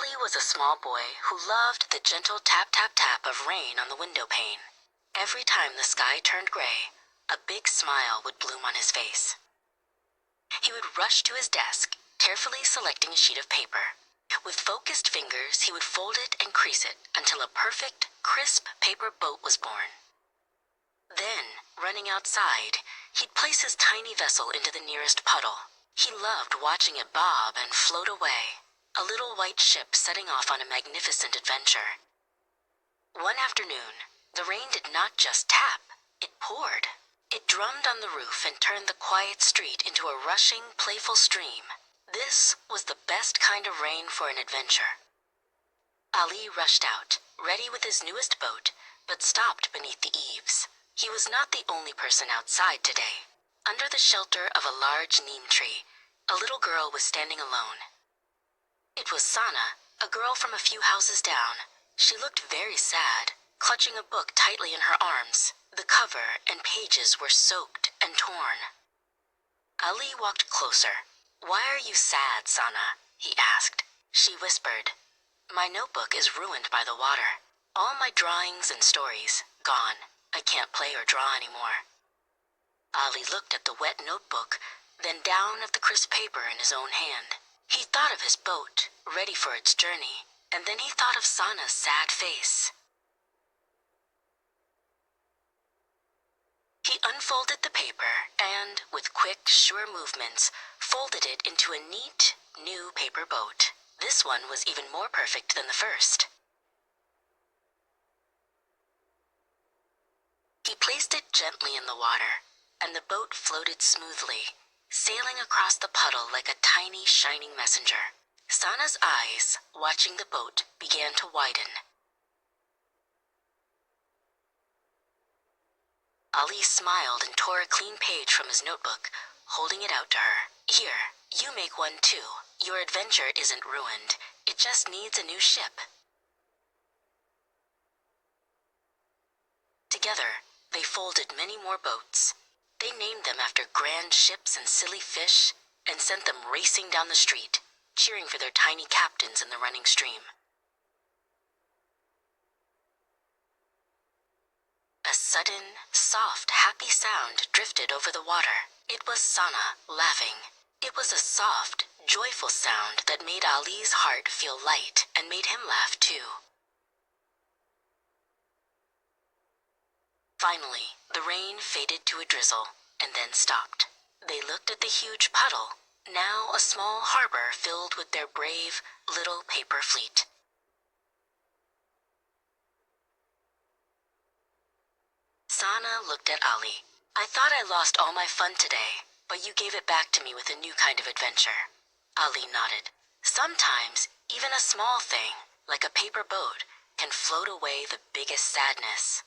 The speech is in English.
Ali was a small boy who loved the gentle tap-tap-tap of rain on the window pane. Every time the sky turned gray, a big smile would bloom on his face. He would rush to his desk, carefully selecting a sheet of paper. With focused fingers, he would fold it and crease it until a perfect, crisp paper boat was born. Then, running outside, he'd place his tiny vessel into the nearest puddle. He loved watching it bob and float away, a little white ship setting off on a magnificent adventure. One afternoon, the rain did not just tap, it poured. It drummed on the roof and turned the quiet street into a rushing, playful stream. This was the best kind of rain for an adventure. Ali rushed out, ready with his newest boat, but stopped beneath the eaves. He was not the only person outside today. Under the shelter of a large neem tree, a little girl was standing alone. It was Sana, a girl from a few houses down. She looked very sad, clutching a book tightly in her arms. The cover and pages were soaked and torn. Ali walked closer. "Why are you sad, Sana?" he asked. She whispered, "My notebook is ruined by the water. All my drawings and stories, gone. I can't play or draw anymore." Ali looked at the wet notebook, then down at the crisp paper in his own hand. He thought of his boat, ready for its journey, and then he thought of Sana's sad face. He unfolded the paper and, with quick, sure movements, folded it into a neat, new paper boat. This one was even more perfect than the first. He placed it gently in the water, and the boat floated smoothly, sailing across the puddle like a tiny, shining messenger. Sana's eyes, watching the boat, began to widen. Ali smiled and tore a clean page from his notebook, holding it out to her. "Here, you make one too. Your adventure isn't ruined. It just needs a new ship." Together, they folded many more boats. They named them after grand ships and silly fish, and sent them racing down the street, cheering for their tiny captains in the running stream. A sudden, soft, happy sound drifted over the water. It was Sana, laughing. It was a soft, joyful sound that made Ali's heart feel light and made him laugh too. Finally, the rain faded to a drizzle, and then stopped. They looked at the huge puddle, now a small harbor filled with their brave, little paper fleet. Sana looked at Ali. "I thought I lost all my fun today, but you gave it back to me with a new kind of adventure." Ali nodded. "Sometimes, even a small thing, like a paper boat, can float away the biggest sadness."